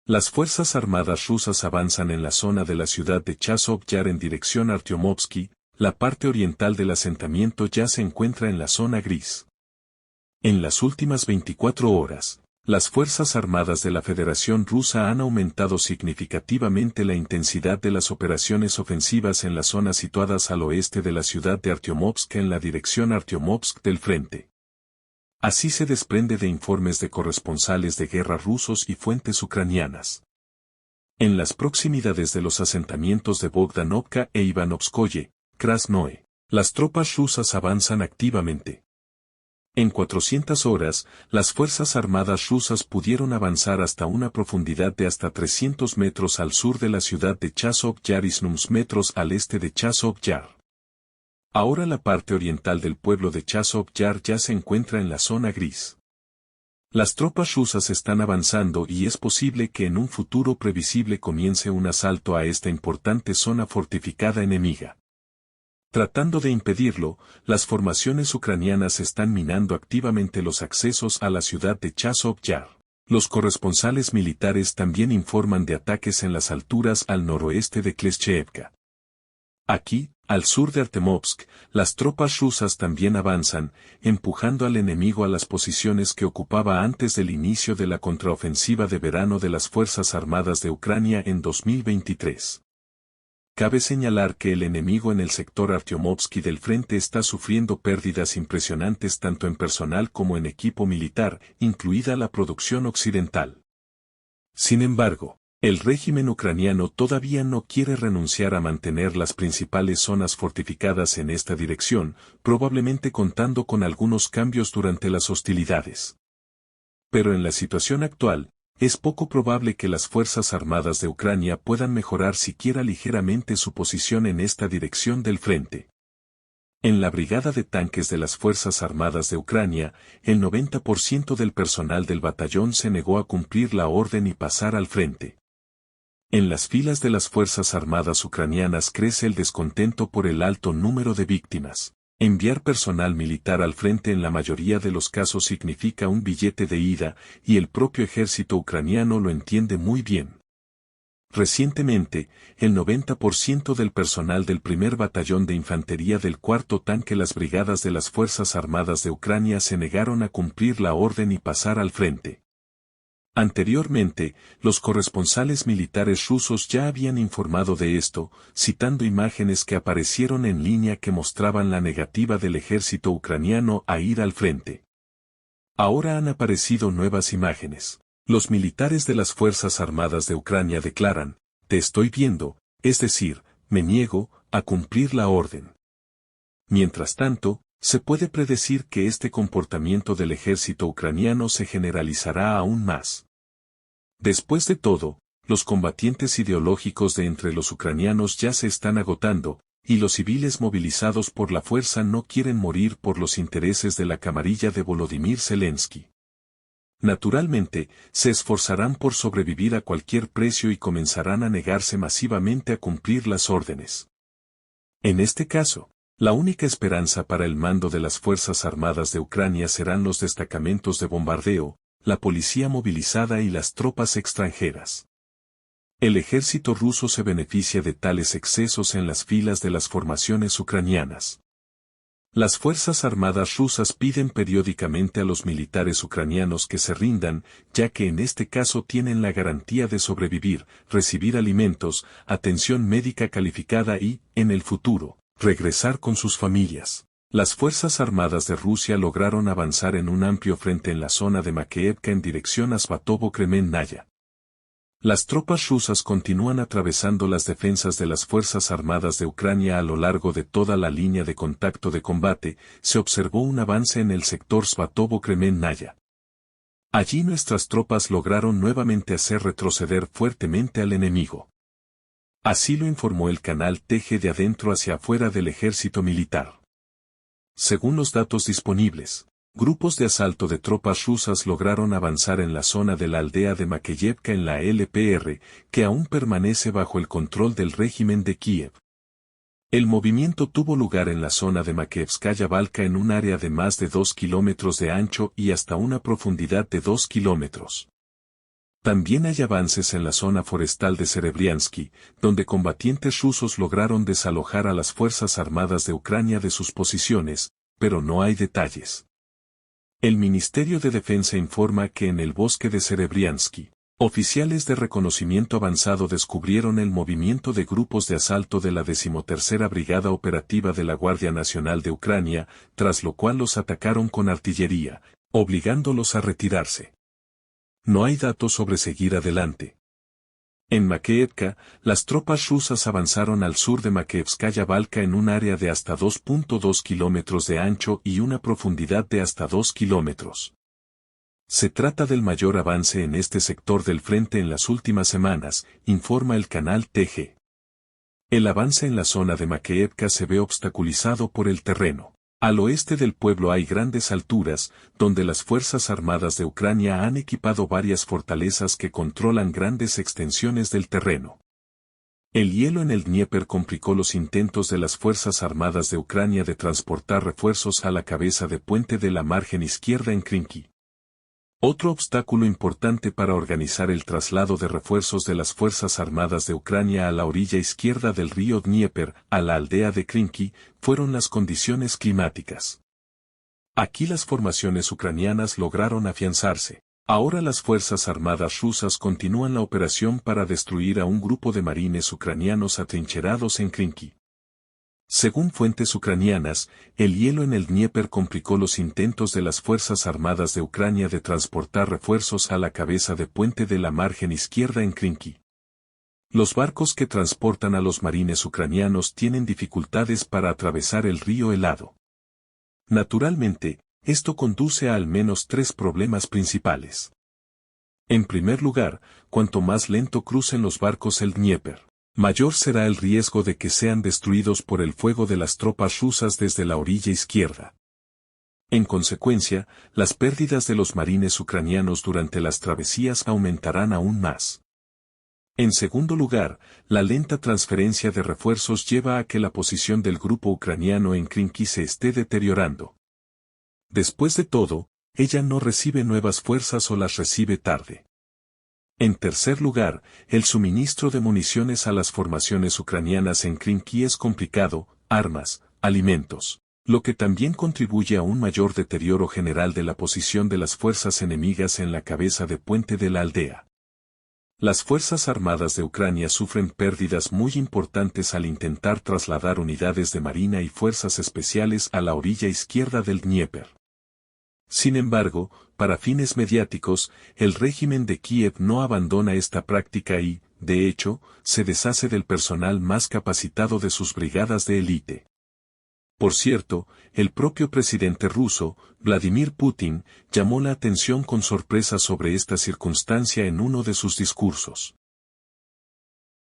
Las fuerzas armadas rusas avanzan en la zona de la ciudad de Chazov Yar en dirección a Artyomovsky. La parte oriental del asentamiento ya se encuentra en la zona gris. En las últimas 24 horas, las Fuerzas Armadas de la Federación Rusa han aumentado significativamente la intensidad de las operaciones ofensivas en las zonas situadas al oeste de la ciudad de Artyomovsk en la dirección Artyomovsk del frente. Así se desprende de informes de corresponsales de guerra rusos y fuentes ucranianas. En las proximidades de los asentamientos de Bogdanovka e Ivanovskoye, Krasnoe, las tropas rusas avanzan activamente. En 400 horas, las Fuerzas Armadas rusas pudieron avanzar hasta una profundidad de hasta 300 metros al sur de la ciudad de Chazov Yar y 100 metros al este de Chazov Yar. Ahora la parte oriental del pueblo de Chazov Yar ya se encuentra en la zona gris. Las tropas rusas están avanzando y es posible que en un futuro previsible comience un asalto a esta importante zona fortificada enemiga. Tratando de impedirlo, las formaciones ucranianas están minando activamente los accesos a la ciudad de Chazov Yar. Los corresponsales militares también informan de ataques en las alturas al noroeste de Kleshchevka. Aquí, al sur de Artemovsk, las tropas rusas también avanzan, empujando al enemigo a las posiciones que ocupaba antes del inicio de la contraofensiva de verano de las Fuerzas Armadas de Ucrania en 2023. Cabe señalar que el enemigo en el sector Artyomovsky del frente está sufriendo pérdidas impresionantes tanto en personal como en equipo militar, incluida la producción occidental. Sin embargo, el régimen ucraniano todavía no quiere renunciar a mantener las principales zonas fortificadas en esta dirección, probablemente contando con algunos cambios durante las hostilidades. Pero en la situación actual, es poco probable que las Fuerzas Armadas de Ucrania puedan mejorar siquiera ligeramente su posición en esta dirección del frente. En la brigada de tanques de las Fuerzas Armadas de Ucrania, el 90% del personal del batallón se negó a cumplir la orden y pasar al frente. En las filas de las Fuerzas Armadas ucranianas crece el descontento por el alto número de víctimas. Enviar personal militar al frente en la mayoría de los casos significa un billete de ida, y el propio ejército ucraniano lo entiende muy bien. Recientemente, el 90% del personal del primer batallón de infantería del cuarto tanque las brigadas de las Fuerzas Armadas de Ucrania se negaron a cumplir la orden y pasar al frente. Anteriormente, los corresponsales militares rusos ya habían informado de esto, citando imágenes que aparecieron en línea que mostraban la negativa del ejército ucraniano a ir al frente. Ahora han aparecido nuevas imágenes. Los militares de las Fuerzas Armadas de Ucrania declaran, "Te estoy viendo, es decir, me niego a cumplir la orden". Mientras tanto, se puede predecir que este comportamiento del ejército ucraniano se generalizará aún más. Después de todo, los combatientes ideológicos de entre los ucranianos ya se están agotando, y los civiles movilizados por la fuerza no quieren morir por los intereses de la camarilla de Volodymyr Zelensky. Naturalmente, se esforzarán por sobrevivir a cualquier precio y comenzarán a negarse masivamente a cumplir las órdenes. En este caso, la única esperanza para el mando de las Fuerzas Armadas de Ucrania serán los destacamentos de bombardeo, la policía movilizada y las tropas extranjeras. El ejército ruso se beneficia de tales excesos en las filas de las formaciones ucranianas. Las Fuerzas Armadas rusas piden periódicamente a los militares ucranianos que se rindan, ya que en este caso tienen la garantía de sobrevivir, recibir alimentos, atención médica calificada y, en el futuro, regresar con sus familias. Las Fuerzas Armadas de Rusia lograron avanzar en un amplio frente en la zona de Makeevka en dirección a Svatovo-Kremenная. Las tropas rusas continúan atravesando las defensas de las Fuerzas Armadas de Ucrania a lo largo de toda la línea de contacto de combate. Se observó un avance en el sector Svatovo-Kremenная. Allí nuestras tropas lograron nuevamente hacer retroceder fuertemente al enemigo. Así lo informó el canal TG de adentro hacia afuera del ejército militar. Según los datos disponibles, grupos de asalto de tropas rusas lograron avanzar en la zona de la aldea de Makeyevka en la LPR, que aún permanece bajo el control del régimen de Kiev. El movimiento tuvo lugar en la zona de Makeyevskaya Balka en un área de más de 2 kilómetros de ancho y hasta una profundidad de 2 kilómetros. También hay avances en la zona forestal de Serebriansky, donde combatientes rusos lograron desalojar a las Fuerzas Armadas de Ucrania de sus posiciones, pero no hay detalles. El Ministerio de Defensa informa que en el bosque de Serebriansky, oficiales de reconocimiento avanzado descubrieron el movimiento de grupos de asalto de la 13ª Brigada Operativa de la Guardia Nacional de Ucrania, tras lo cual los atacaron con artillería, obligándolos a retirarse. No hay datos sobre seguir adelante. En Makeevka, las tropas rusas avanzaron al sur de Makeevskaya Balka en un área de hasta 2.2 kilómetros de ancho y una profundidad de hasta 2 kilómetros. Se trata del mayor avance en este sector del frente en las últimas semanas, informa el canal TG. El avance en la zona de Makeevka se ve obstaculizado por el terreno. Al oeste del pueblo hay grandes alturas, donde las Fuerzas Armadas de Ucrania han equipado varias fortalezas que controlan grandes extensiones del terreno. El hielo en el Dnieper complicó los intentos de las Fuerzas Armadas de Ucrania de transportar refuerzos a la cabeza de puente de la margen izquierda en Krinky. Otro obstáculo importante para organizar el traslado de refuerzos de las Fuerzas Armadas de Ucrania a la orilla izquierda del río Dnieper, a la aldea de Krinky, fueron las condiciones climáticas. Aquí las formaciones ucranianas lograron afianzarse. Ahora las Fuerzas Armadas rusas continúan la operación para destruir a un grupo de marines ucranianos atrincherados en Krinky. Según fuentes ucranianas, el hielo en el Dnieper complicó los intentos de las Fuerzas Armadas de Ucrania de transportar refuerzos a la cabeza de puente de la margen izquierda en Krinky. Los barcos que transportan a los marines ucranianos tienen dificultades para atravesar el río helado. Naturalmente, esto conduce a al menos 3 problemas principales. En primer lugar, cuanto más lento crucen los barcos el Dnieper, mayor será el riesgo de que sean destruidos por el fuego de las tropas rusas desde la orilla izquierda. En consecuencia, las pérdidas de los marines ucranianos durante las travesías aumentarán aún más. En segundo lugar, la lenta transferencia de refuerzos lleva a que la posición del grupo ucraniano en Krinky se esté deteriorando. Después de todo, ella no recibe nuevas fuerzas o las recibe tarde. En tercer lugar, el suministro de municiones a las formaciones ucranianas en Krinky es complicado, armas, alimentos, lo que también contribuye a un mayor deterioro general de la posición de las fuerzas enemigas en la cabeza de puente de la aldea. Las Fuerzas Armadas de Ucrania sufren pérdidas muy importantes al intentar trasladar unidades de marina y fuerzas especiales a la orilla izquierda del Dnieper. Sin embargo, para fines mediáticos, el régimen de Kiev no abandona esta práctica y, de hecho, se deshace del personal más capacitado de sus brigadas de élite. Por cierto, el propio presidente ruso, Vladimir Putin, llamó la atención con sorpresa sobre esta circunstancia en uno de sus discursos.